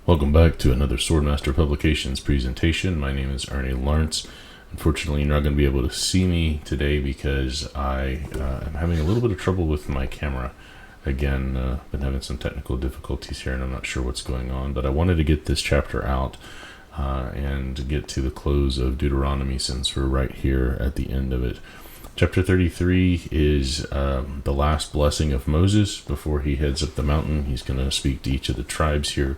Welcome back to another Swordmaster Publications presentation. My name is Ernie Lawrence. Unfortunately, you're not going to be able to see me today because I am having a little bit of trouble with my camera. Again, been having some technical difficulties here and I'm not sure what's going on, but I wanted to get this chapter out and get to the close of Deuteronomy since we're right here at the end of it. Chapter 33 is the last blessing of Moses before he heads up the mountain. He's going to speak to each of the tribes here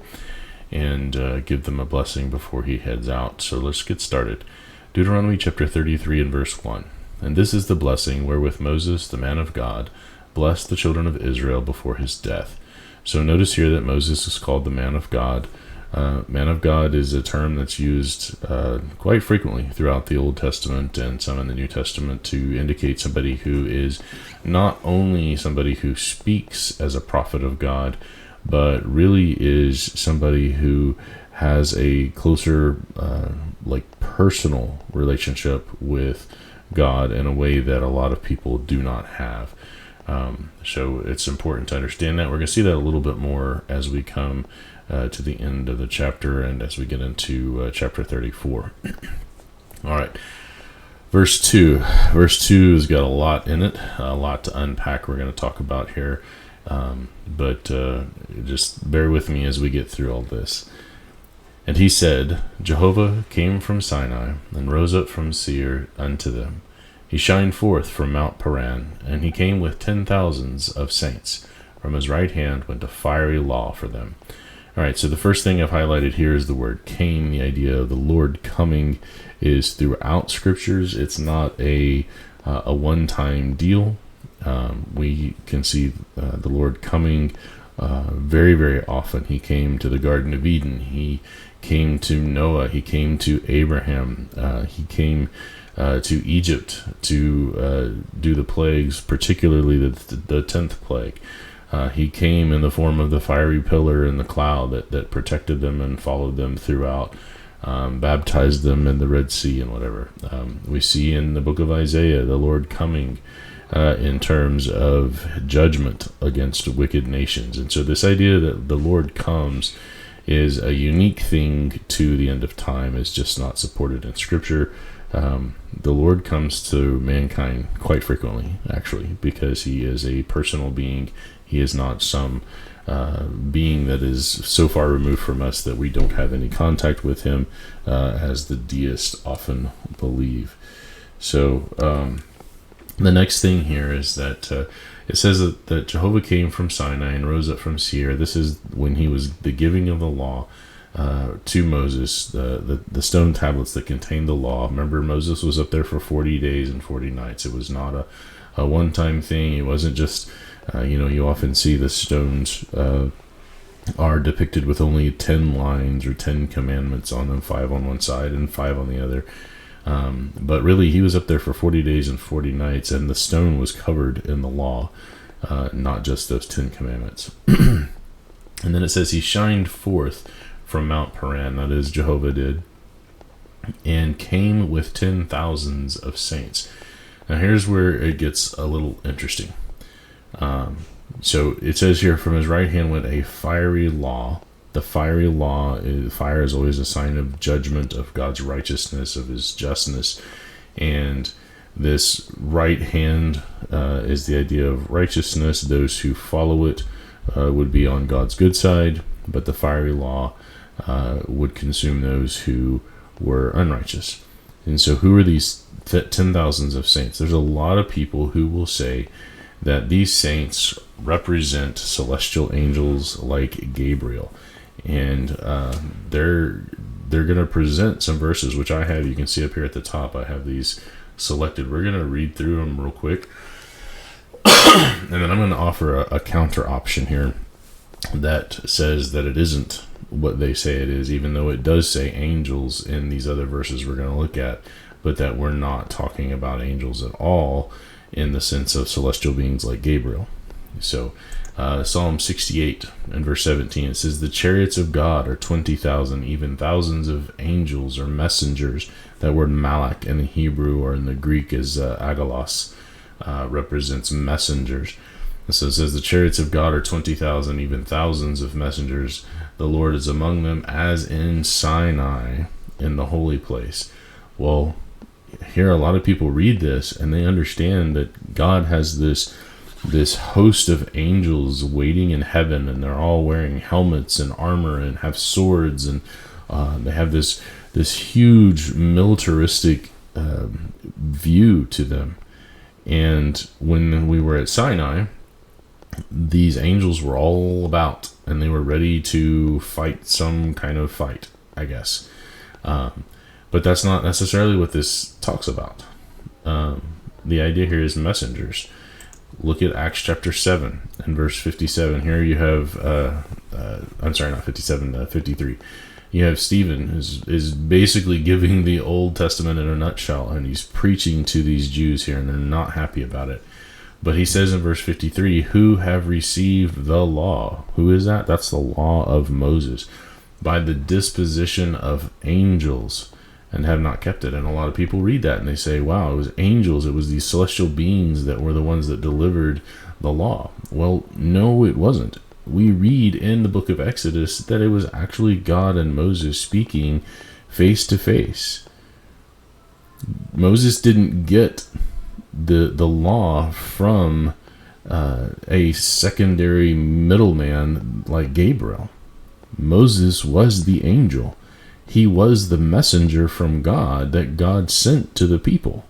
and give them a blessing before he heads out. So let's get started. Deuteronomy chapter 33 and verse 1. And this is the blessing wherewith Moses, the man of God, blessed the children of Israel before his death. So notice here that Moses is called the man of God. Man of God is a term that's used quite frequently throughout the Old Testament and some in the New Testament to indicate somebody who is not only somebody who speaks as a prophet of God, but really is somebody who has a closer, personal relationship with God in a way that a lot of people do not have. So it's important to understand that. We're going to see that a little bit more as we come to the end of the chapter and as we get into chapter 34. All right. Verse 2. Verse 2 has got a lot in it, a lot to unpack we're going to talk about here. But just bear with me as we get through all this. And he said, Jehovah came from Sinai and rose up from Seir unto them. He shined forth from Mount Paran, and he came with 10,000s of saints. From his right hand went a fiery law for them. All right, so the first thing I've highlighted here is the word came. The idea of the Lord coming is throughout scriptures. It's not a one-time deal. We can see the Lord coming very, very often. He came to the Garden of Eden. He came to Noah. He came to Abraham. He came to Egypt to do the plagues, particularly the 10th plague. He came in the form of the fiery pillar and the cloud that protected them and followed them throughout, baptized them in the Red Sea and whatever. We see in the book of Isaiah the Lord coming in terms of judgment against wicked nations. And so this idea that the Lord comes is a unique thing to the end of time, is just not supported in Scripture. The Lord comes to mankind quite frequently, actually, because he is a personal being. He is not some being that is so far removed from us that we don't have any contact with him, as the deists often believe. So the next thing here is that it says that Jehovah came from Sinai and rose up from Seir. This is when he was the giving of the law to Moses, the stone tablets that contained the law. Remember, Moses was up there for 40 days and 40 nights. It was not a one-time thing. It wasn't just, you often see the stones are depicted with only 10 lines or 10 commandments on them, 5 on one side and 5 on the other. But really, he was up there for 40 days and 40 nights, and the stone was covered in the law, not just those 10 commandments. And then it says he shined forth from Mount Paran, that is, Jehovah did, and came with 10,000s of saints. Now here's where it gets a little interesting. So it says here, from his right hand went a fiery law. The fiery law, fire is always a sign of judgment, of God's righteousness, of his justness. And this right hand is the idea of righteousness. Those who follow it would be on God's good side, but the fiery law would consume those who were unrighteous. And so who are these 10,000s of saints? There's a lot of people who will say that these saints represent celestial angels like Gabriel. And they're going to present some verses, which I have. You can see up here at the top. I have these selected. We're going to read through them real quick. And then I'm going to offer a counter option here that says that it isn't what they say it is, even though it does say angels in these other verses we're going to look at, but that we're not talking about angels at all in the sense of celestial beings like Gabriel. So Psalm 68 and verse 17, it says, the chariots of God are 20,000, even thousands of angels or messengers. That word malak in the Hebrew or in the Greek is agalos, represents messengers. So it says, the chariots of God are 20,000, even thousands of messengers. The the Lord is among them as in Sinai in the holy place. Well, here a lot of people read this and they understand that God has this host of angels waiting in heaven, and they're all wearing helmets and armor and have swords, and they have this huge militaristic view to them. And when we were at Sinai, these angels were all about, and they were ready to fight some kind of fight, I guess. But that's not necessarily what this talks about. The idea here is messengers. Look at Acts chapter 7 and verse 57. Here you have, I'm sorry, not 57, 53. You have Stephen is basically giving the Old Testament in a nutshell, and he's preaching to these Jews here, and they're not happy about it. But he says in verse 53, who have received the law. Who is that? That's the law of Moses, by the disposition of angels, and have not kept it. And a lot of people read that and they say, wow, it was angels, it was these celestial beings that were the ones that delivered the law. Well, no, it wasn't. We read in the book of Exodus that it was actually God and Moses speaking face to face. Moses didn't get the law from a secondary middleman like Gabriel. Moses was the angel. He was the messenger from God that God sent to the people.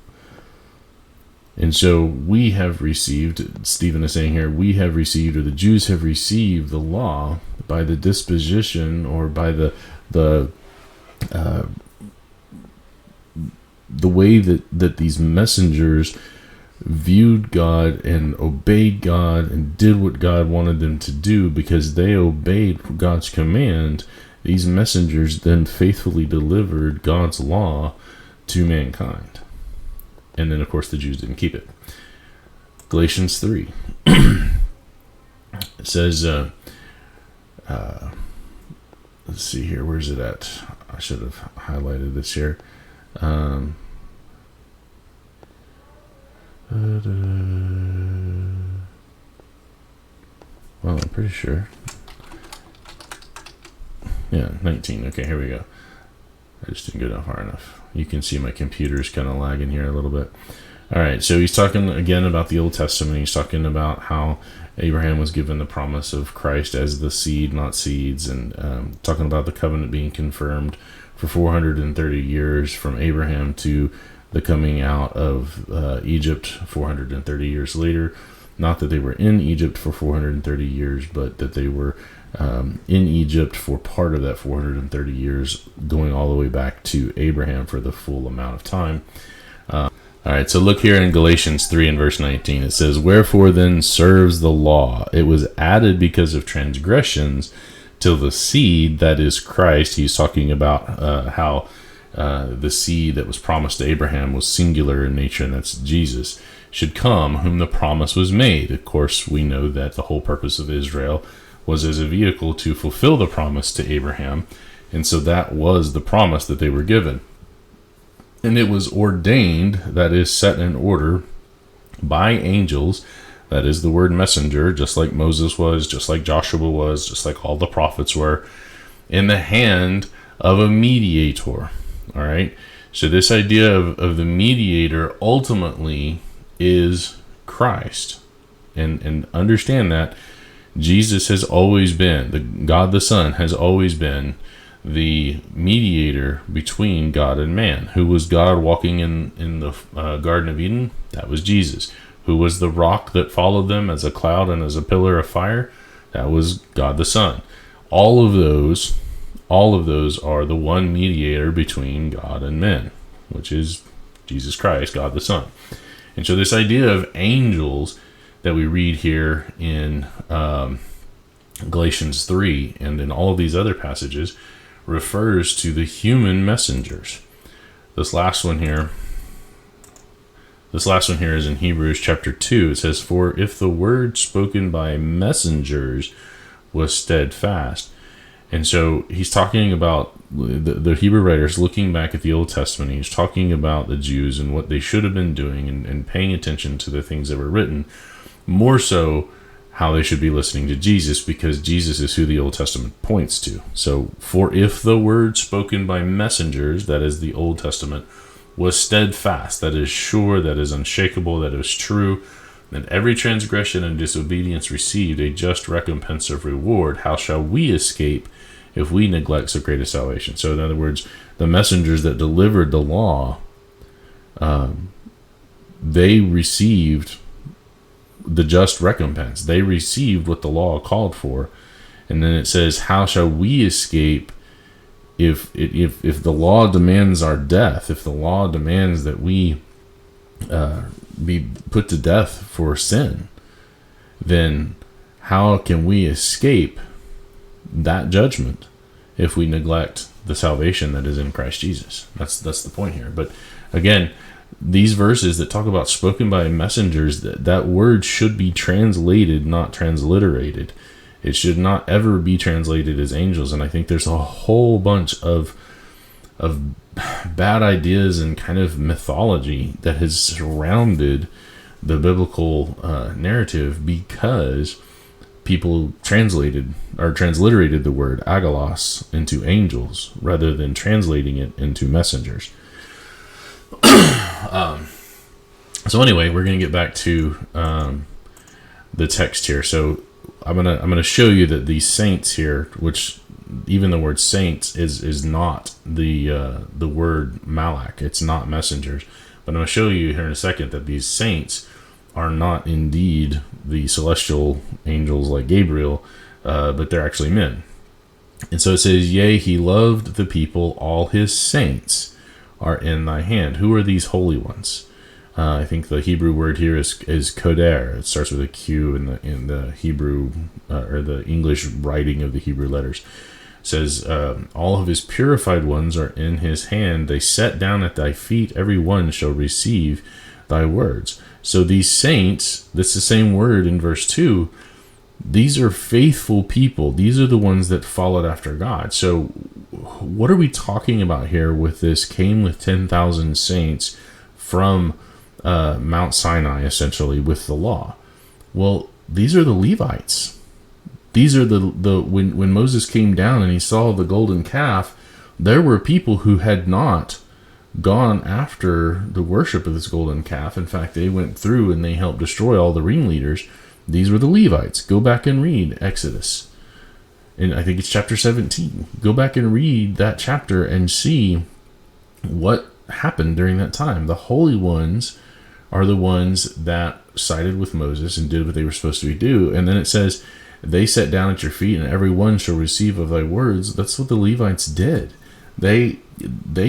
And so we have received, Stephen is saying here, we have received, or the Jews have received the law by the disposition, or by the way that these messengers viewed God and obeyed God and did what God wanted them to do. Because they obeyed God's command, these messengers then faithfully delivered God's law to mankind. And then, of course, the Jews didn't keep it. Galatians 3. It says, let's see here, where's it at? I should have highlighted this here. Well, I'm pretty sure. Yeah, 19. Okay, here we go. I just didn't go down far enough. You can see my computer's kind of lagging here a little bit. All right, so he's talking again about the Old Testament. He's talking about how Abraham was given the promise of Christ as the seed, not seeds, and talking about the covenant being confirmed for 430 years from Abraham to the coming out of Egypt 430 years later. Not that they were in Egypt for 430 years, but that they were in Egypt for part of that 430 years, going all the way back to Abraham for the full amount of time. All right, so look here in Galatians 3 and verse 19. It says, wherefore then serves the law? It was added because of transgressions, till the seed, that is Christ. He's talking about how the seed that was promised to Abraham was singular in nature, and that's Jesus, should come, whom the promise was made. Of course, we know that the whole purpose of Israel was as a vehicle to fulfill the promise to Abraham, and so that was the promise that they were given. And it was ordained, that is set in order, by angels, that is the word messenger, just like Moses was, just like Joshua was, just like all the prophets were, in the hand of a mediator. All right, so this idea of the mediator ultimately is Christ, and understand that Jesus has always been, God the Son has always been the mediator between God and man. Who was God walking in the Garden of Eden? That was Jesus. Who was the rock that followed them as a cloud and as a pillar of fire? That was God the Son. All of those are the one mediator between God and men, which is Jesus Christ, God the Son. And so this idea of angels that we read here in Galatians 3 and in all of these other passages refers to the human messengers. This last one here is in Hebrews chapter 2. It says, for if the word spoken by messengers was steadfast. And so he's talking about the Hebrew writers looking back at the Old Testament. He's talking about the Jews and what they should have been doing and paying attention to the things that were written. More so how they should be listening to Jesus, because Jesus is who the Old Testament points to. So, for if the word spoken by messengers, that is the Old Testament, was steadfast, that is sure, that is unshakable, that is true, and every transgression and disobedience received a just recompense of reward, how shall we escape if we neglect so great a salvation? So in other words, the messengers that delivered the law, they received the just recompense. They received what the law called for. And then it says, how shall we escape if the law demands our death, if the law demands that we be put to death for sin, then how can we escape that judgment if we neglect the salvation that is in Christ Jesus? That's the point here. But again, these verses that talk about spoken by messengers, that word should be translated, not transliterated. It should not ever be translated as angels. And I think there's a whole bunch of bad ideas and kind of mythology that has surrounded the biblical narrative, because people transliterated the word agalos into angels rather than translating it into messengers. So anyway, we're going to get back to the text here. So I'm gonna show you that these saints here, which even the word saints is not the word malak. It's not messengers. But I'm going to show you here in a second that these saints are not indeed the celestial angels like Gabriel, but they're actually men. And so it says, yea, he loved the people, all his saints are in thy hand. Who are these holy ones? I think the Hebrew word here is koder. It starts with a Q in the Hebrew or the English writing of the Hebrew letters. It says, all of his purified ones are in his hand. They sat down at thy feet. Every one shall receive thy words. So these saints, that's the same word in verse 2. These are faithful people. These are the ones that followed after God. So what are we talking about here with this came with 10,000 saints from Mount Sinai, essentially, with the law? Well, these are the Levites. These are the when Moses came down and he saw the golden calf, there were people who had not gone after the worship of this golden calf. In fact, they went through and they helped destroy all the ringleaders. These were the Levites. Go back and read Exodus. And I think it's chapter 17. Go back and read that chapter and see what happened during that time. The holy ones are the ones that sided with Moses and did what they were supposed to do. And then it says, they sat down at your feet, and every one shall receive of thy words. That's what the Levites did. They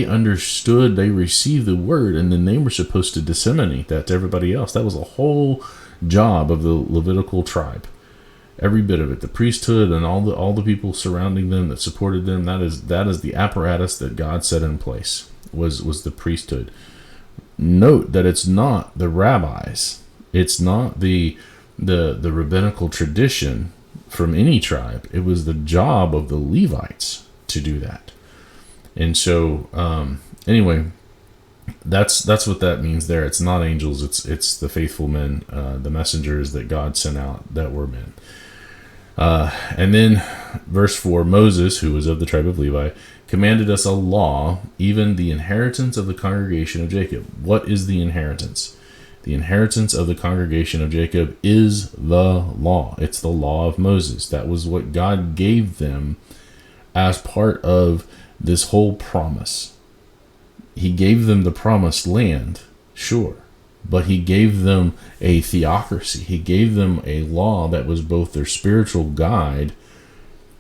understood, they received the word, and then they were supposed to disseminate that to everybody else. That was a whole job of the Levitical tribe. Every bit of it, the priesthood and all the people surrounding them that supported them, that is the apparatus that God set in place, was the priesthood. Note that it's not the rabbis, it's not the rabbinical tradition from any tribe. It was the job of the Levites to do that. And so anyway, that's what that means there. It's not angels, it's the faithful men, the messengers that God sent out that were men. And then verse 4, Moses, who was of the tribe of Levi, commanded us a law, even the inheritance of the congregation of Jacob. What is the inheritance? The inheritance of the congregation of Jacob is the law. It's the law of Moses. That was what God gave them as part of this whole promise. He gave them the promised land, sure, but he gave them a theocracy. He gave them a law that was both their spiritual guide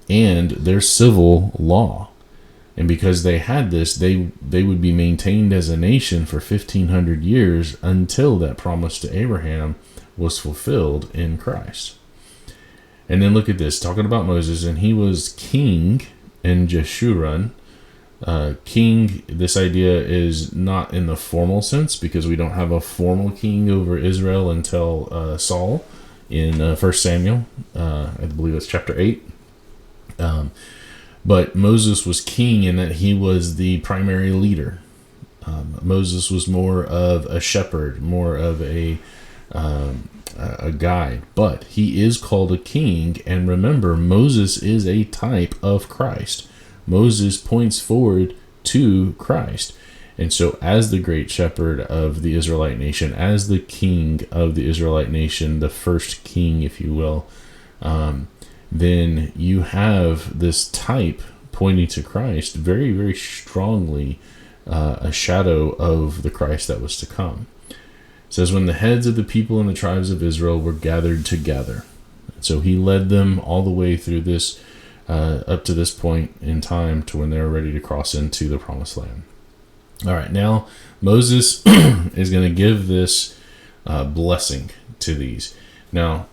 and their civil law. And because they had this, they would be maintained as a nation for 1,500 years until that promise to Abraham was fulfilled in Christ. And then look at this, talking about Moses, and he was king in Jeshurun. King, this idea is not in the formal sense, because we don't have a formal king over Israel until Saul in 1 Samuel. I believe it's chapter 8. But Moses was king in that he was the primary leader. Moses was more of a shepherd, more of a a guide, but he is called a king. And remember, Moses is a type of Christ. Moses points forward to Christ. And so as the great shepherd of the Israelite nation, as the king of the Israelite nation, the first king, if you will, then you have this type pointing to Christ, very, very strongly a shadow of the Christ that was to come. It says, when the heads of the people and the tribes of Israel were gathered together. So he led them all the way through this, up to this point in time to when they were ready to cross into the promised land. All right, now Moses is going to give this blessing to these. Now,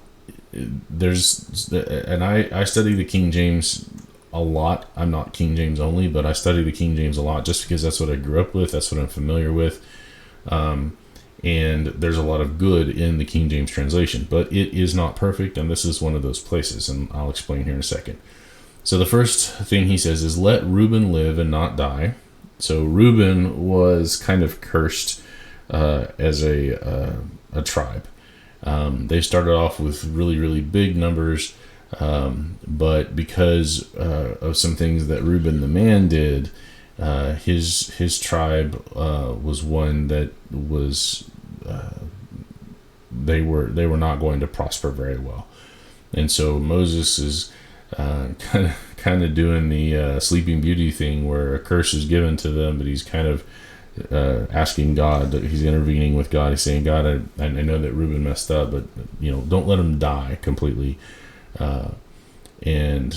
I study the King James a lot. I'm not King James only, but I study the King James a lot just because that's what I grew up with. That's what I'm familiar with. And there's a lot of good in the King James translation, but it is not perfect, and this is one of those places, and I'll explain here in a second. So the first thing he says is, let Reuben live and not die. So Reuben was kind of cursed as a tribe. They started off with really, really big numbers, but because of some things that Reuben the man did, his tribe was one that was they were not going to prosper very well, and so Moses is kind of doing the Sleeping Beauty thing, where a curse is given to them, but he's kind of asking God, he's intervening with God. He's saying, God, I know that Reuben messed up, but don't let him die completely, and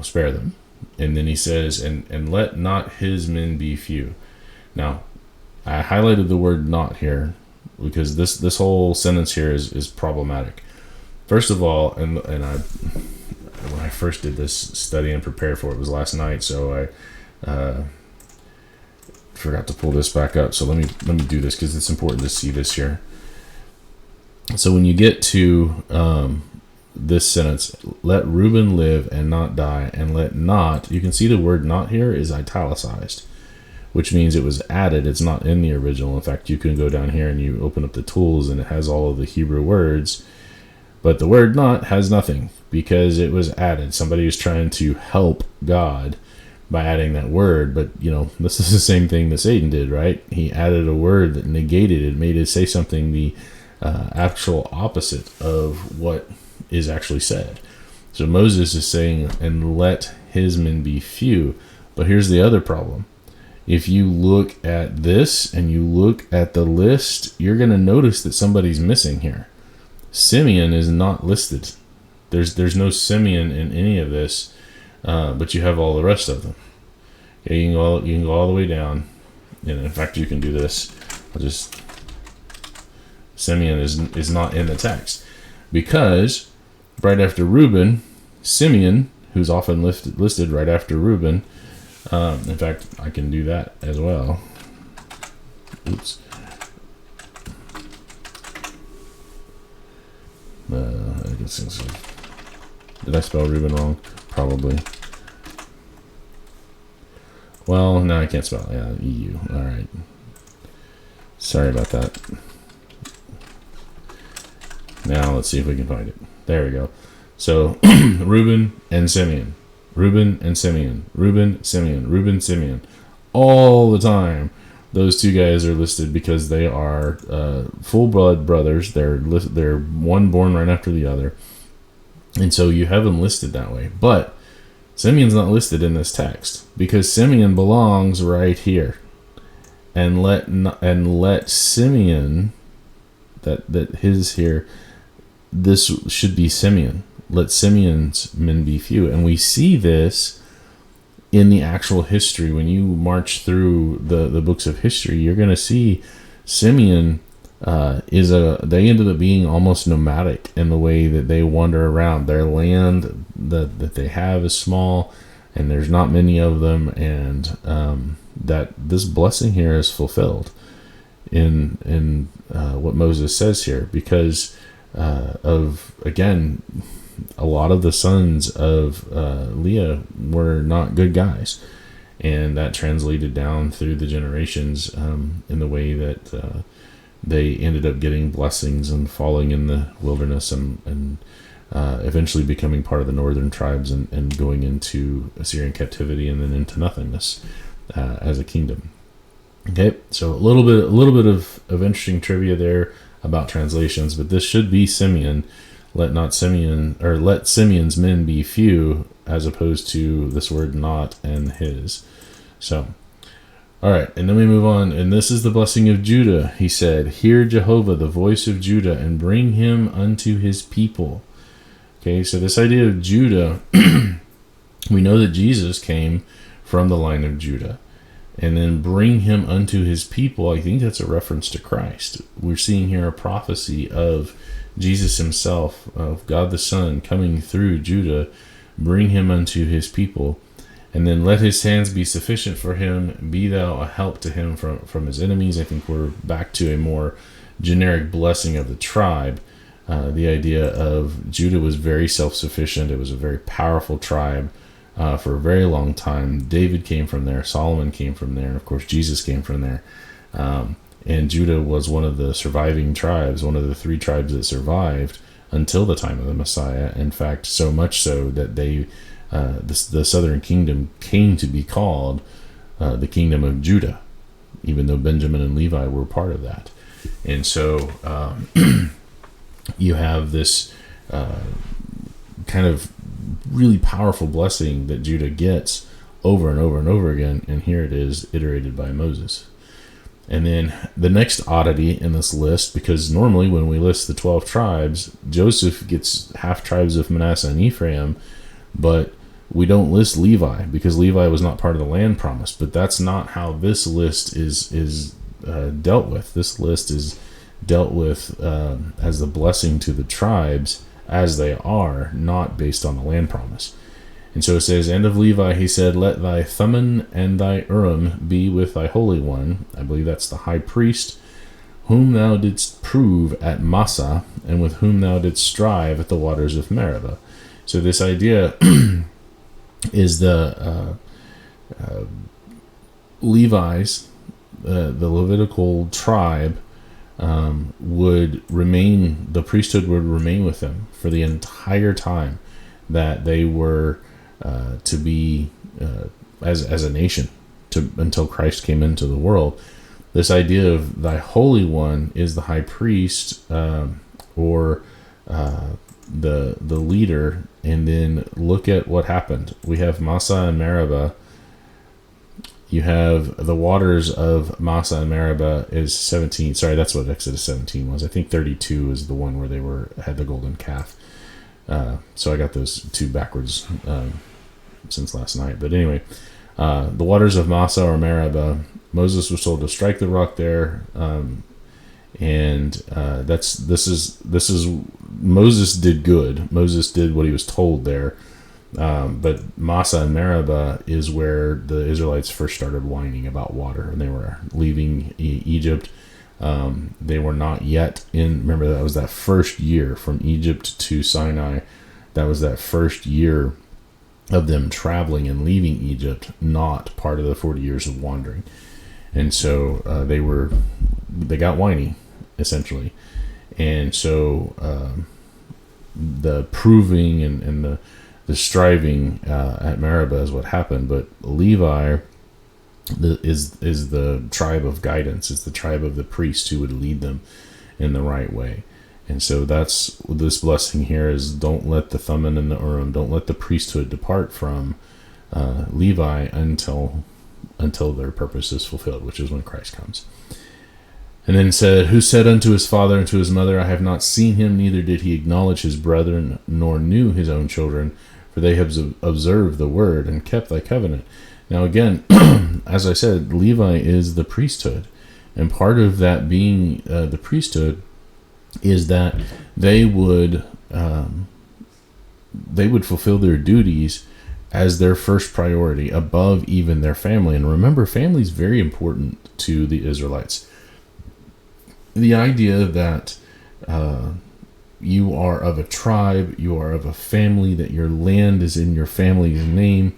spare them. And then he says, and let not his men be few. Now, I highlighted the word "not" here because this whole sentence here is problematic. First of all, and when I first did this study and prepared for it, was last night, so I forgot to pull this back up. So let me do this because it's important to see this here. So when you get to this sentence, let Reuben live and not die, and let not, you can see the word "not" here is italicized, which means it was added. It's not in the original. In fact, you can go down here and you open up the tools and it has all of the Hebrew words, but the word "not" has nothing because it was added. Somebody was trying to help God by adding that word, but this is the same thing that Satan did, right? He added a word that negated it, made it say something the actual opposite of what is actually said. So Moses is saying, and let his men be few. But here's the other problem. If you look at this and you look at the list, you're going to notice that somebody's missing here. Simeon is not listed. There's no Simeon in any of this, but you have all the rest of them. Okay, you can go all the way down, and in fact, you can do this. Simeon is not in the text because right after Reuben, Simeon, who's often listed right after Reuben. In fact, I can do that as well. Oops. Did I spell Reuben wrong? Probably. Well, no, I can't spell. Yeah, EU. All right. Sorry about that. Now let's see if we can find it. There we go. So Reuben and Simeon. Reuben and Simeon. Reuben, Simeon. Reuben, Simeon. All the time, those two guys are listed because they are full blood brothers. They're one born right after the other, and so you have them listed that way. But Simeon's not listed in this text because Simeon belongs right here, and let Simeon that his here. This should be Simeon. Let Simeon's men be few, and we see this in the actual history. When you march through the books of history, you're going to see Simeon they ended up being almost nomadic in the way that they wander around. Their land that they have is small, and there's not many of them, and that this blessing here is fulfilled in what Moses says here because of, again, a lot of the sons of Leah were not good guys, and that translated down through the generations in the way that they ended up getting blessings and falling in the wilderness and eventually becoming part of the northern tribes and going into Assyrian captivity and then into nothingness as a kingdom. Okay, so a little bit of interesting trivia there about translations, but this should be Simeon. Let Simeon's men be few, as opposed to this word not and his. So, all right, and then we move on, and this is the blessing of Judah. He said, "Hear Jehovah, the voice of Judah, and bring him unto his people." Okay, so this idea of Judah, we know that Jesus came from the line of Judah. And then bring him unto his people, I think that's a reference to Christ. We're seeing here a prophecy of Jesus himself, of God the Son, coming through Judah, bring him unto his people. And then let his hands be sufficient for him, be thou a help to him from his enemies. I think we're back to a more generic blessing of the tribe. The idea of Judah was very self-sufficient. It was a very powerful tribe. For a very long time. David came from there, Solomon came from there, and of course Jesus came from there. And Judah was one of the surviving tribes, one of the 3 tribes that survived until the time of the Messiah. In fact, so much so that the southern kingdom came to be called the kingdom of Judah, even though Benjamin and Levi were part of that. And so you have this kind of really powerful blessing that Judah gets over and over and over again, and here it is iterated by Moses. And then the next oddity in this list, because normally when we list the 12 tribes, Joseph gets half tribes of Manasseh and Ephraim, but we don't list Levi because Levi was not part of the land promise. But that's not how this list is dealt with. This list is dealt with as the blessing to the tribes as they are, not based on the land promise. And so it says, "And of Levi he said, Let thy Thummim and thy Urim be with thy Holy One." I believe that's the high priest, "whom thou didst prove at Massah, and with whom thou didst strive at the waters of Meribah." So this idea is the Levi's, the Levitical tribe, the priesthood would remain with them for the entire time that they were to be as a nation until Christ came into the world. This idea of thy Holy One is the high priest or the leader, and then look at what happened. We have Massah and Meribah. You have the waters of Massah and Meribah is 17. Sorry, that's what Exodus 17 was. I think 32 is the one where they had the golden calf. So I got those 2 backwards since last night. But anyway, the waters of Massah or Meribah, Moses was told to strike the rock there, and this is Moses did good. Moses did what he was told there. But Massah and Meribah is where the Israelites first started whining about water, and they were leaving Egypt. They were not yet in. Remember, that was that first year from Egypt to Sinai. That was that first year of them traveling and leaving Egypt, not part of the 40 years of wandering. And so they got whiny, essentially. And so the proving and the striving at Meribah is what happened. But Levi is the tribe of guidance. It's the tribe of the priests who would lead them in the right way. And so that's this blessing here is, don't let the Thummim and the Urim, don't let the priesthood depart from Levi until their purpose is fulfilled, which is when Christ comes. And then said, "Who said unto his father and to his mother, I have not seen him, neither did he acknowledge his brethren, nor knew his own children, for they have observed the word and kept thy covenant." Now again, as I said, Levi is the priesthood, and part of that being the priesthood is that they would fulfill their duties as their first priority above even their family. And remember, family is very important to the Israelites. The idea that you are of a tribe, you are of a family, that your land is in your family's name,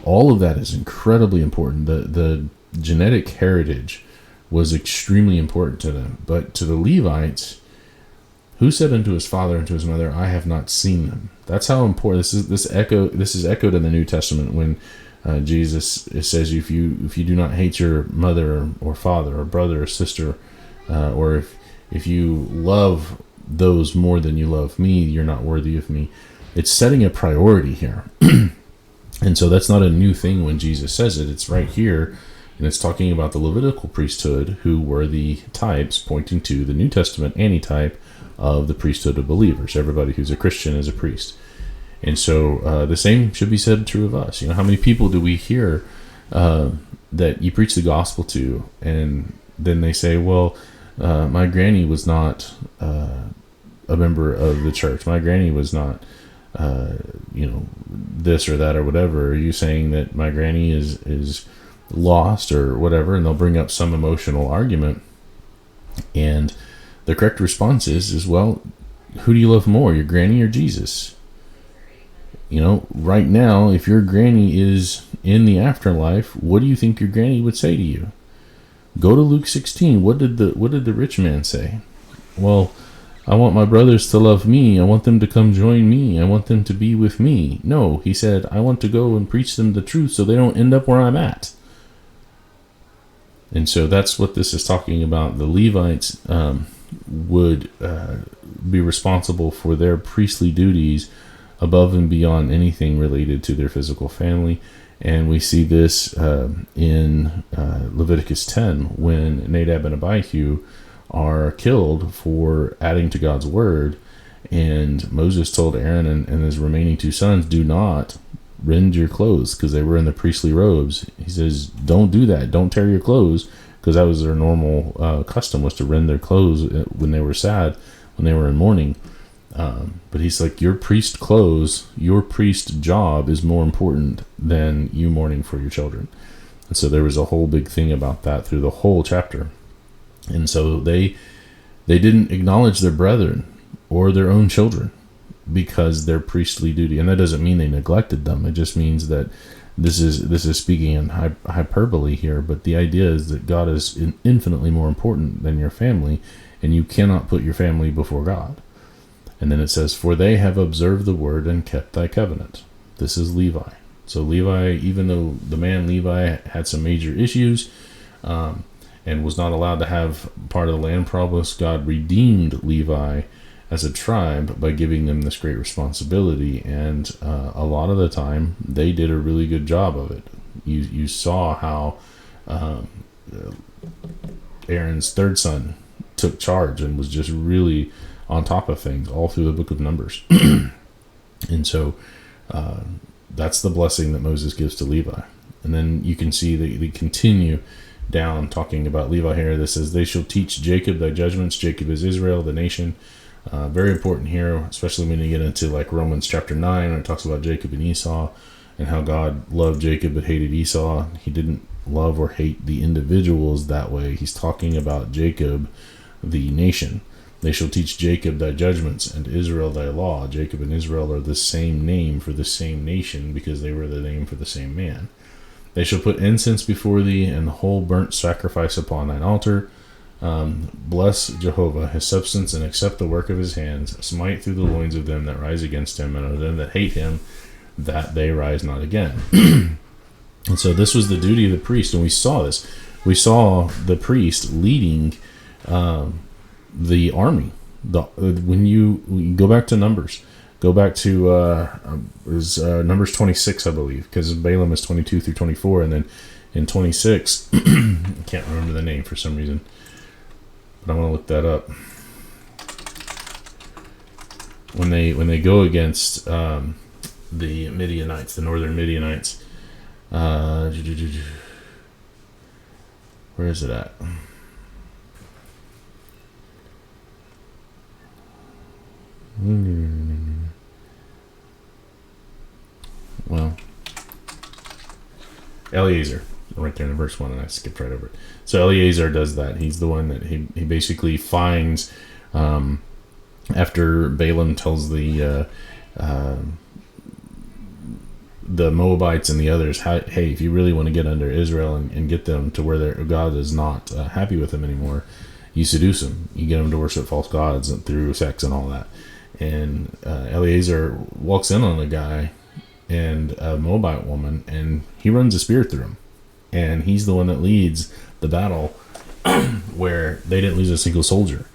all of that is incredibly important. The genetic heritage was extremely important to them. But to the Levites, who said unto his father and to his mother, I have not seen them? That's how important this is echoed in the New Testament when Jesus says, if you do not hate your mother or father or brother or sister, or if you love those more than you love me, you're not worthy of me. It's setting a priority here. And so that's not a new thing when Jesus says it. It's right here, and it's talking about the Levitical priesthood, who were the types pointing to the New Testament antitype of the priesthood of believers. Everybody who's a Christian is a priest. And so the same should be said true of us. How many people do we hear that you preach the gospel to, and then they say, well, my granny was not a member of the church. My granny was not, this or that or whatever. Are you saying that my granny is lost or whatever? And they'll bring up some emotional argument. And the correct response is, well, who do you love more, your granny or Jesus? Right now, if your granny is in the afterlife, what do you think your granny would say to you? Go to Luke 16. What did the rich man say? Well, I want my brothers to love me. I want them to come join me. I want them to be with me. No, he said, I want to go and preach them the truth so they don't end up where I'm at. And so that's what this is talking about. The Levites would be responsible for their priestly duties above and beyond anything related to their physical family. And we see this in Leviticus 10, when Nadab and Abihu are killed for adding to God's word. And Moses told Aaron and his remaining two sons, do not rend your clothes, because they were in the priestly robes. He says, don't do that. Don't tear your clothes, because that was their normal custom, was to rend their clothes when they were sad, when they were in mourning. But he's like, your priest clothes, your priest job is more important than you mourning for your children. And so there was a whole big thing about that through the whole chapter. And so they didn't acknowledge their brethren or their own children because their priestly duty. And that doesn't mean they neglected them. It just means that this is speaking in hyperbole here. But the idea is that God is infinitely more important than your family, and you cannot put your family before God. And then it says, for they have observed the word and kept thy covenant. This is Levi. So Levi, even though the man Levi had some major issues and was not allowed to have part of the land promise, God redeemed Levi as a tribe by giving them this great responsibility. And a lot of the time, they did a really good job of it. You saw how Aaron's third son took charge and was just really on top of things all through the book of Numbers. And so that's the blessing that Moses gives to Levi. And then you can see that they continue down talking about Levi here. This says, they shall teach Jacob thy judgments. Jacob is Israel, the nation. Very important here, especially when you get into like Romans chapter 9, when it talks about Jacob and Esau and how God loved Jacob but hated Esau. He didn't love or hate the individuals that way. He's talking about Jacob, the nation. They shall teach Jacob thy judgments, and Israel thy law. Jacob and Israel are the same name for the same nation, because they were the name for the same man. They shall put incense before thee, and the whole burnt sacrifice upon thine altar. Bless Jehovah, his substance, and accept the work of his hands. Smite through the loins of them that rise against him, and of them that hate him, that they rise not again. And so this was the duty of the priest, and we saw this. We saw the priest leading the army. When you go back to Numbers, go back to Numbers 26, I believe, because Balaam is 22 through 24, and then in 26, I can't remember the name for some reason, but I want to look that up. When they go against the Midianites, the northern Midianites, where is it at? Well, Eleazar, right there in verse 1, and I skipped right over it. So Eleazar does that. He's the one that he basically finds, after Balaam tells the the Moabites and the others, hey, if you really want to get under Israel and get them to where God is not happy with them anymore, you seduce them. You get them to worship false gods through sex and all that. And Eleazar walks in on a guy and a Moabite woman, and he runs a spear through him. And he's the one that leads the battle where they didn't lose a single soldier.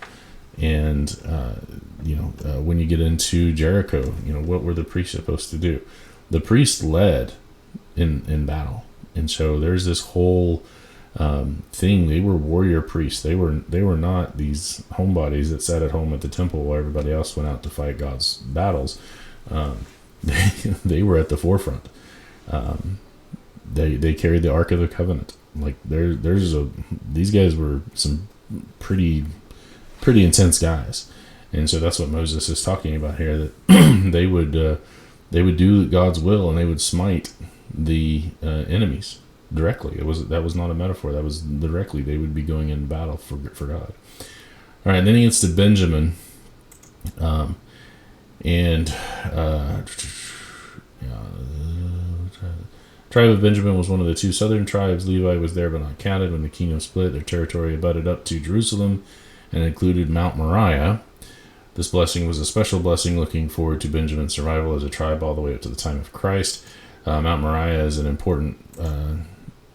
And, when you get into Jericho, what were the priests supposed to do? The priests led in battle. And so there's this whole thing. They were warrior priests. They were not these homebodies that sat at home at the temple while everybody else went out to fight God's battles. They were at the forefront. They carried the Ark of the Covenant. Like these guys were some pretty intense guys, and so that's what Moses is talking about here. That they would do God's will, and they would smite the enemies directly. That was not a metaphor. That was directly. They would be going in battle for God. All right, then he gets to Benjamin, tribe of Benjamin was one of the two southern tribes. Levi was there but not counted. When the kingdom split, their territory abutted up to Jerusalem and included Mount Moriah. This blessing was a special blessing looking forward to Benjamin's survival as a tribe all the way up to the time of Christ. Mount Moriah is an important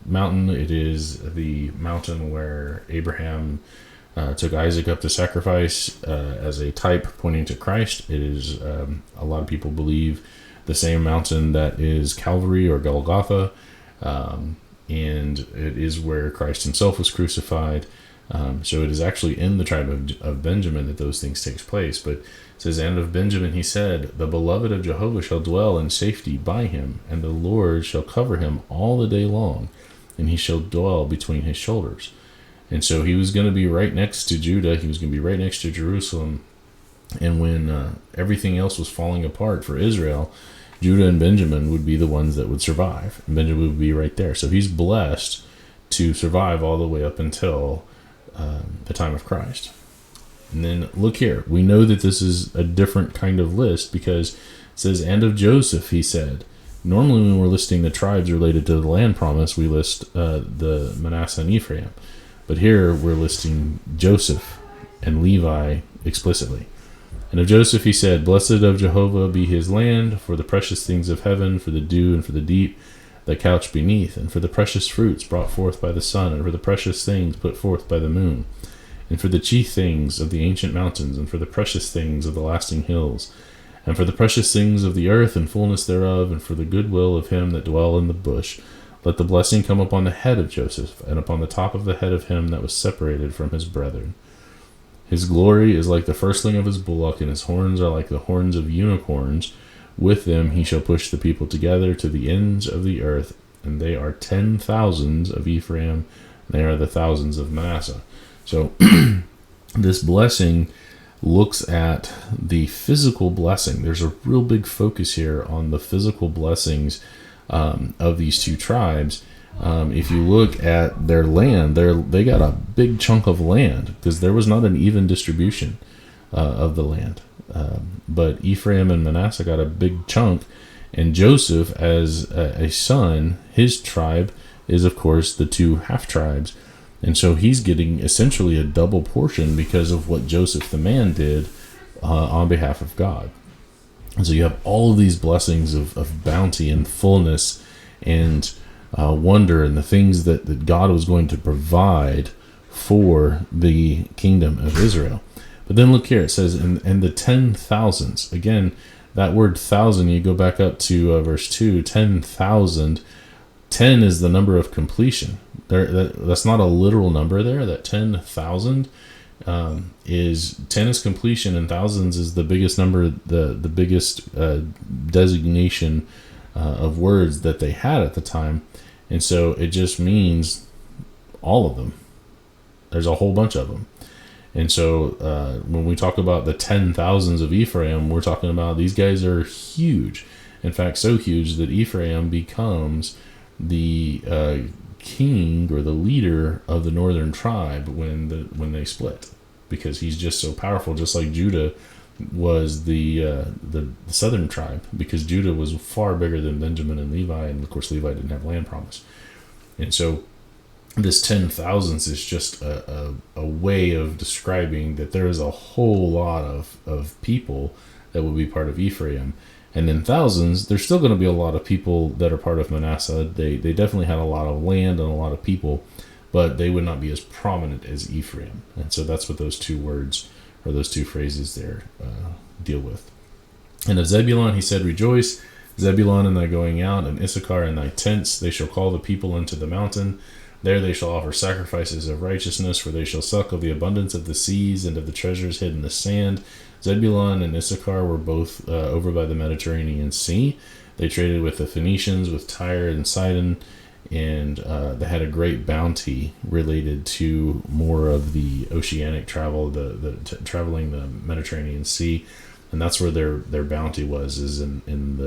mountain. It is the mountain where Abraham took Isaac up to sacrifice as a type pointing to Christ. It is, a lot of people believe, the same mountain that is Calvary or Golgotha, and it is where Christ himself was crucified. So it is actually in the tribe of Benjamin that those things take place. But it says, and of Benjamin he said, the beloved of Jehovah shall dwell in safety by him, and the Lord shall cover him all the day long, and he shall dwell between his shoulders. And so he was going to be right next to Judah. He was going to be right next to Jerusalem. And when everything else was falling apart for Israel, Judah and Benjamin would be the ones that would survive. And Benjamin would be right there. So he's blessed to survive all the way up until the time of Christ. And then look here. We know that this is a different kind of list because it says, and of Joseph, he said. Normally when we're listing the tribes related to the land promise, we list the Manasseh and Ephraim. But here we're listing Joseph and Levi explicitly. And of Joseph he said, blessed of Jehovah be his land, for the precious things of heaven, for the dew and for the deep that couch beneath, and for the precious fruits brought forth by the sun, and for the precious things put forth by the moon, and for the chief things of the ancient mountains, and for the precious things of the lasting hills, and for the precious things of the earth and fullness thereof, and for the goodwill of him that dwell in the bush. Let the blessing come upon the head of Joseph, and upon the top of the head of him that was separated from his brethren. His glory is like the firstling of his bullock, and his horns are like the horns of unicorns. With them he shall push the people together to the ends of the earth, and they are 10,000s of Ephraim, and they are the thousands of Manasseh. So this blessing looks at the physical blessing. There's a real big focus here on the physical blessings of these two tribes. If you look at their land, they got a big chunk of land because there was not an even distribution of the land. But Ephraim and Manasseh got a big chunk, and Joseph, as a son, his tribe is, of course, the two half-tribes. And so he's getting essentially a double portion because of what Joseph the man did on behalf of God. And so you have all of these blessings of bounty and fullness and wonder and the things that God was going to provide for the kingdom of Israel. But then look here, it says, and the 10,000s. Again, that word thousand, you go back up to verse 2, 10,000. 10 is the number of completion. That's not a literal number there. That 10,000 is 10 is completion, and thousands is the biggest number, the biggest designation of words that they had at the time. And so it just means all of them. There's a whole bunch of them. And so when we talk about the 10,000s of Ephraim, we're talking about these guys are huge. In fact, so huge that Ephraim becomes the king or the leader of the northern tribe when they split, because he's just so powerful. Just like Judah was the southern tribe, because Judah was far bigger than Benjamin and Levi, and of course Levi didn't have land promise. And so this 10,000s is just a way of describing that there is a whole lot of people that will be part of Ephraim. And then thousands, there's still going to be a lot of people that are part of Manasseh. They definitely had a lot of land and a lot of people, but they would not be as prominent as Ephraim. And so that's what those two words, or those two phrases there, deal with. And of Zebulun he said, Rejoice, Zebulun, in thy going out, and Issachar in thy tents. They shall call the people unto the mountain. There they shall offer sacrifices of righteousness, for they shall suck of the abundance of the seas and of the treasures hid in the sand. Zebulun and Issachar were both over by the Mediterranean Sea. They traded with the Phoenicians, with Tyre and Sidon, and they had a great bounty related to more of the oceanic travel, traveling the Mediterranean Sea, and that's where their bounty was, is in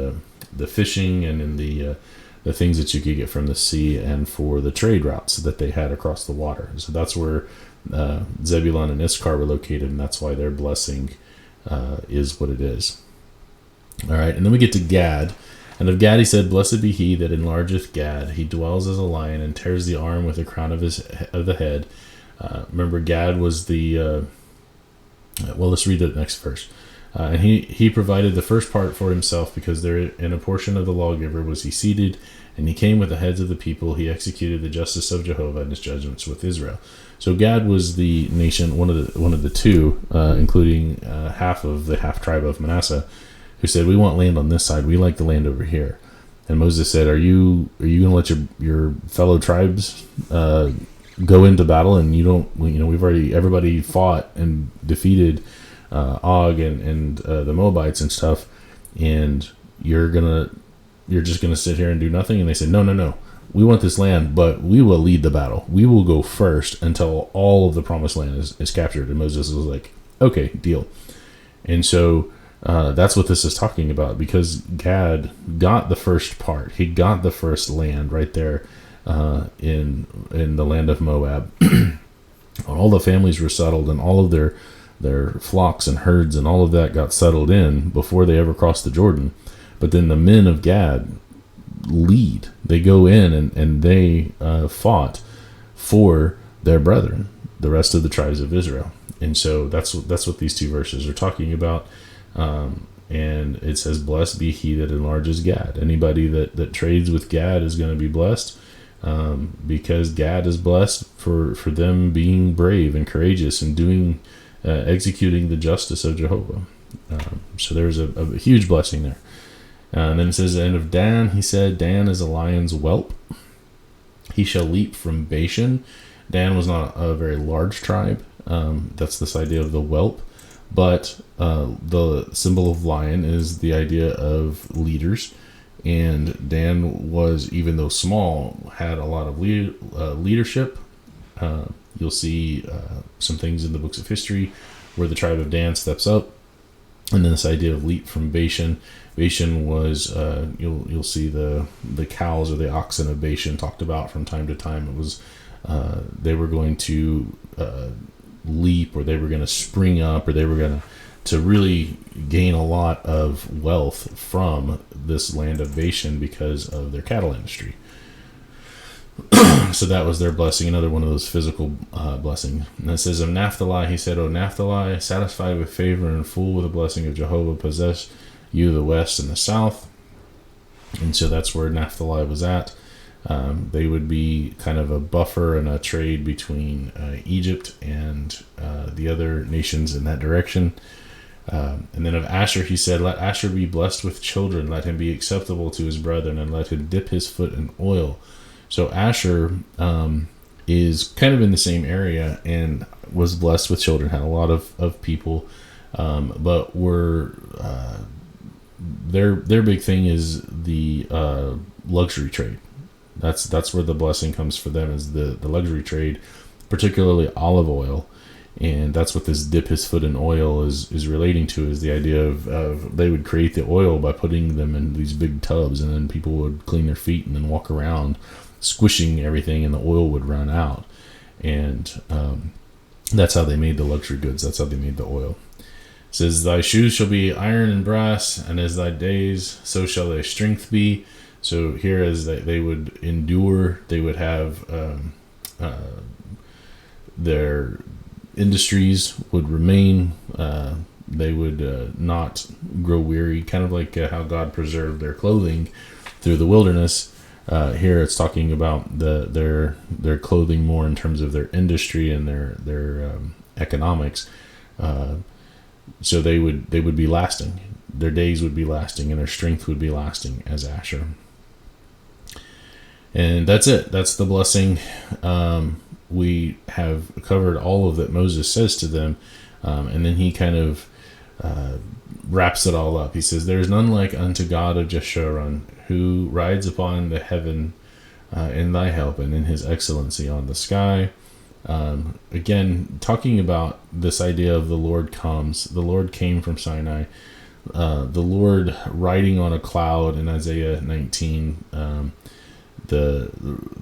the fishing and in the things that you could get from the sea, and for the trade routes that they had across the water. So that's where Zebulun and Issachar were located, and that's why their blessing is what it is. All right, and then we get to Gad. And of Gad he said, Blessed be he that enlargeth Gad. He dwells as a lion and tears the arm with the crown of the head. Remember, Gad was the... well, let's read the next verse. And he provided the first part for himself, because there in a portion of the lawgiver was he seated, and he came with the heads of the people. He executed the justice of Jehovah and his judgments with Israel. So Gad was the nation, one of the two, including half of the half tribe of Manasseh, who said, we want land on this side. We like the land over here. And Moses said, Are you going to let your fellow tribes go into battle? And everybody fought and defeated Og and the Moabites and stuff, and you're just gonna sit here and do nothing? And they said, no, we want this land, but we will lead the battle. We will go first until all of the promised land is captured. And Moses was like, okay, deal. And so that's what this is talking about, because Gad got the first part. He got the first land right there in the land of Moab. All the families were settled, and all of their flocks and herds and all of that got settled in before they ever crossed the Jordan. But then the men of Gad lead. They go in and they fought for their brethren, the rest of the tribes of Israel. And so that's what these two verses are talking about. And it says, Blessed be he that enlarges Gad. Anybody that trades with Gad is going to be blessed, because Gad is blessed for them being brave and courageous and doing executing the justice of Jehovah. So there's a huge blessing there. And then it says, And of Dan he said, Dan is a lion's whelp. He shall leap from Bashan. Dan was not a very large tribe. That's this idea of the whelp. But the symbol of lion is the idea of leaders. And Dan was, even though small, had a lot of leadership. You'll see some things in the books of history where the tribe of Dan steps up. And then this idea of leap from Bashan. Bashan was, you'll see the cows or the oxen of Bashan talked about from time to time. It was, they were going to leap, or they were going to spring up, or they were going to really gain a lot of wealth from this land of Bashan because of their cattle industry. So that was their blessing, another one of those physical blessings. And it says, Of Naphtali, he said, O Naphtali, satisfied with favor and full with the blessing of Jehovah, possess you the west and the south. And so that's where Naphtali was at. They would be kind of a buffer and a trade between Egypt and the other nations in that direction. And then of Asher he said, Let Asher be blessed with children, let him be acceptable to his brethren, and let him dip his foot in oil. So Asher is kind of in the same area and was blessed with children, had a lot of people, but were their big thing is the luxury trade. That's where the blessing comes for them, is the luxury trade, particularly olive oil. And that's what this dip his foot in oil is relating to, is the idea of they would create the oil by putting them in these big tubs, and then people would clean their feet and then walk around squishing everything, and the oil would run out. And that's how they made the luxury goods. That's how they made the oil. says, thy shoes shall be iron and brass, and as thy days, so shall thy strength be. So here, as they would endure, they would have their industries would remain. They would not grow weary, kind of like how God preserved their clothing through the wilderness. Here it's talking about their clothing more in terms of their industry and their economics. So they would be lasting. Their days would be lasting, and their strength would be lasting as Asher. And that's it. That's the blessing. We have covered all of that Moses says to them, and then he kind of wraps it all up. He says, there is none like unto God of Jeshurun, who rides upon the heaven in thy help, and in his excellency on the sky. Again, talking about this idea of the Lord comes. The Lord came from Sinai. The Lord riding on a cloud in Isaiah 19. The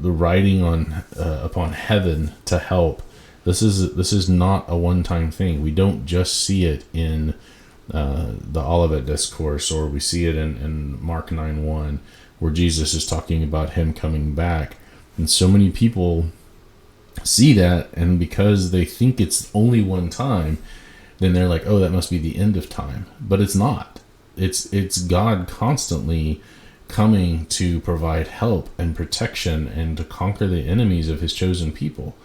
riding on upon heaven to help. This is not a one-time thing. We don't just see it in the Olivet Discourse, or we see it in Mark 9:1, where Jesus is talking about him coming back. And so many people see that, and because they think it's only one time, then they're like, oh, that must be the end of time. But it's not. It's God constantly coming to provide help and protection and to conquer the enemies of his chosen people.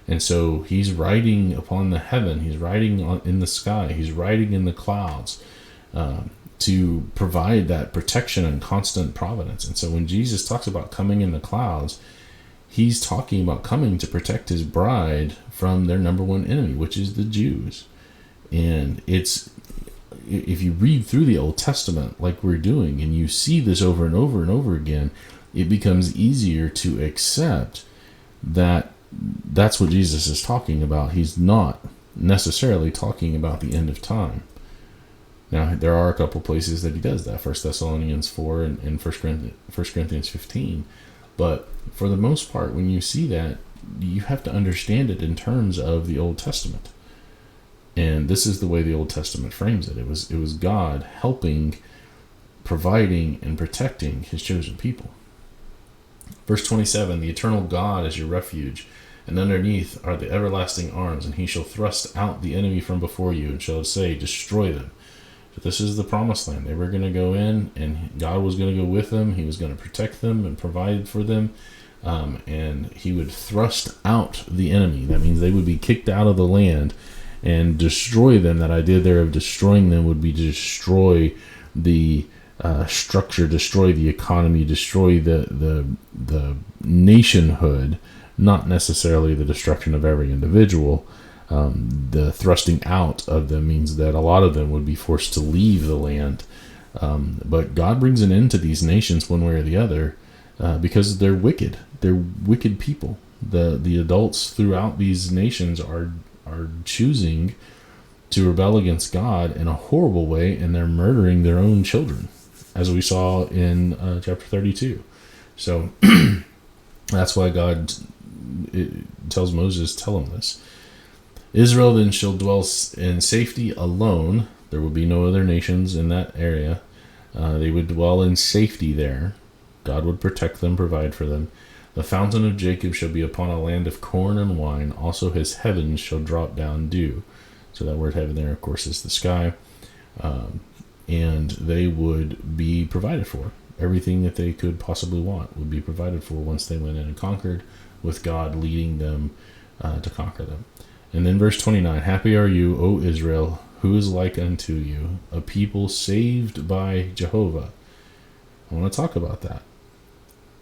And so he's riding upon the heaven, he's riding in the sky, he's riding in the clouds to provide that protection and constant providence. And so when Jesus talks about coming in the clouds, he's talking about coming to protect his bride from their number one enemy, which is the Jews. And if you read through the Old Testament like we're doing, and you see this over and over and over again, it becomes easier to accept that that's what Jesus is talking about. He's not necessarily talking about the end of time. Now, there are a couple places that he does that, 1 Thessalonians 4 and 1 Corinthians 15. But for the most part, when you see that, you have to understand it in terms of the Old Testament. And this is the way the Old Testament frames it. It was God helping, providing, and protecting his chosen people. Verse 27, the eternal God is your refuge, and underneath are the everlasting arms, and he shall thrust out the enemy from before you, and shall say, destroy them. So this is the promised land. They were going to go in, and God was going to go with them. He was going to protect them and provide for them. And he would thrust out the enemy. That means they would be kicked out of the land and destroy them. That idea there of destroying them would be to destroy the structure, destroy the economy, destroy the nationhood, not necessarily the destruction of every individual. The thrusting out of them means that a lot of them would be forced to leave the land. But God brings an end to these nations one way or the other because they're wicked. They're wicked people. The adults throughout these nations are choosing to rebel against God in a horrible way, and they're murdering their own children, as we saw in chapter 32. So that's why God tells Moses, tell him this. Israel then shall dwell in safety alone. There will be no other nations in that area. They would dwell in safety there. God would protect them, provide for them. The fountain of Jacob shall be upon a land of corn and wine. Also his heavens shall drop down dew. So that word heaven there, of course, is the sky. And they would be provided for. Everything that they could possibly want would be provided for once they went in and conquered, with God leading them to conquer them. And then verse 29, happy are you, O Israel, who is like unto you, a people saved by Jehovah. I want to talk about that.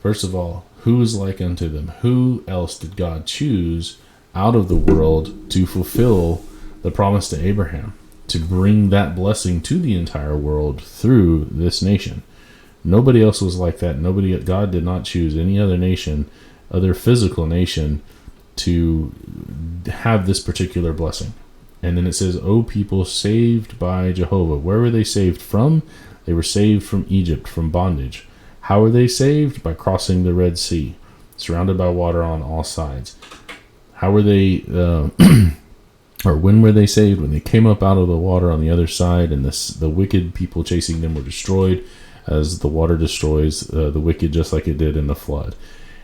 First of all, who is like unto them? Who else did God choose out of the world to fulfill the promise to Abraham, to bring that blessing to the entire world through this nation? Nobody else was like that. God did not choose any other nation, other physical nation, to have this particular blessing. And then it says, O people saved by Jehovah. Where were they saved from? They were saved from Egypt, from bondage. How were they saved? By crossing the Red Sea, surrounded by water on all sides. How were they Or when were they saved? When they came up out of the water on the other side, and the wicked people chasing them were destroyed, as the water destroys the wicked, just like it did in the flood.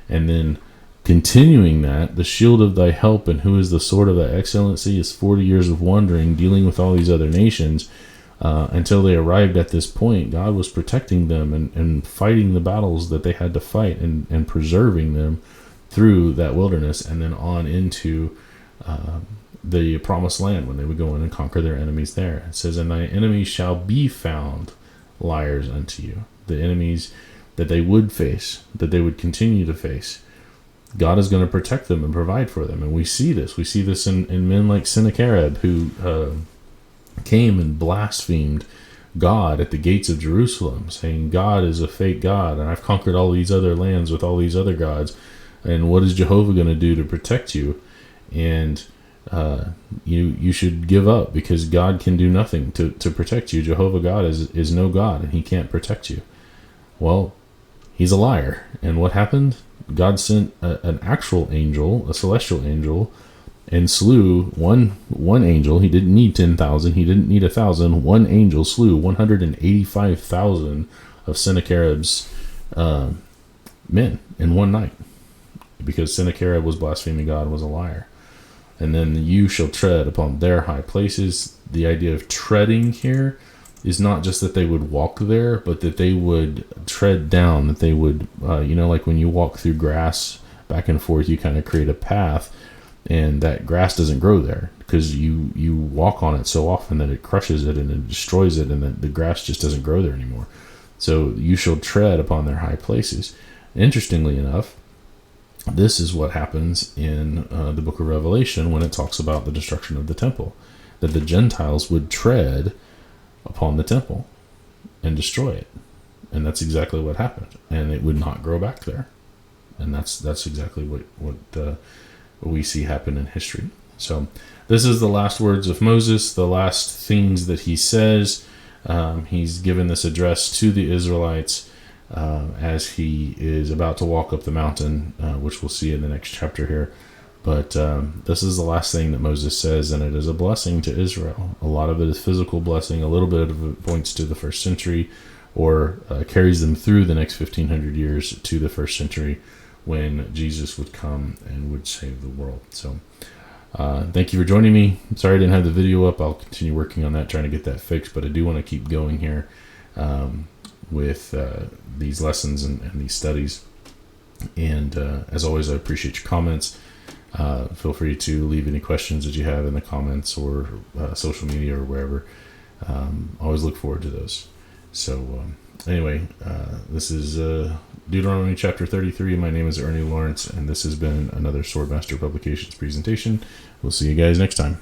And then continuing that, the shield of thy help, and who is the sword of thy excellency, is 40 years of wandering, dealing with all these other nations, until they arrived at this point. God was protecting them and fighting the battles that they had to fight, and preserving them through that wilderness, and then on into the promised land, when they would go in and conquer their enemies there. It says, and thy enemies shall be found liars unto you. The enemies that they would face, that they would continue to face, God is going to protect them and provide for them. And we see this. We see this in men like Sennacherib, who came and blasphemed God at the gates of Jerusalem, saying, God is a fake God, and I've conquered all these other lands with all these other gods, and what is Jehovah going to do to protect you? And you should give up, because God can do nothing to protect you. Jehovah God is no God, and he can't protect you. Well, he's a liar. And what happened? God sent an actual angel, a celestial angel, and slew one angel. He didn't need 10,000. He didn't need 1,000. One angel slew 185,000 of Sennacherib's men in one night, because Sennacherib was blaspheming God and was a liar. And then you shall tread upon their high places. The idea of treading here is not just that they would walk there, but that they would tread down, that they would, like when you walk through grass back and forth, you kind of create a path, and that grass doesn't grow there because you walk on it so often that it crushes it and it destroys it, and the grass just doesn't grow there anymore. So you shall tread upon their high places. Interestingly enough, this is what happens in the book of Revelation when it talks about the destruction of the temple, that the Gentiles would tread upon the temple and destroy it. And that's exactly what happened. And it would not grow back there. And that's exactly what we see happen in history. So this is the last words of Moses, the last things that he says. He's given this address to the Israelites as he is about to walk up the mountain, which we'll see in the next chapter here. But this is the last thing that Moses says, and it is a blessing to Israel. A lot of it is physical blessing. A little bit of it points to the first century, or carries them through the next 1,500 years to the first century, when Jesus would come and would save the world. So thank you for joining me. I'm sorry I didn't have the video up. I'll continue working on that, trying to get that fixed. But I do want to keep going here with these lessons and these studies. And as always, I appreciate your comments. Feel free to leave any questions that you have in the comments or social media or wherever. Always look forward to those. So anyway, this is Deuteronomy chapter 33. My name is Ernie Lawrence, and this has been another Swordmaster Publications presentation. We'll see you guys next time.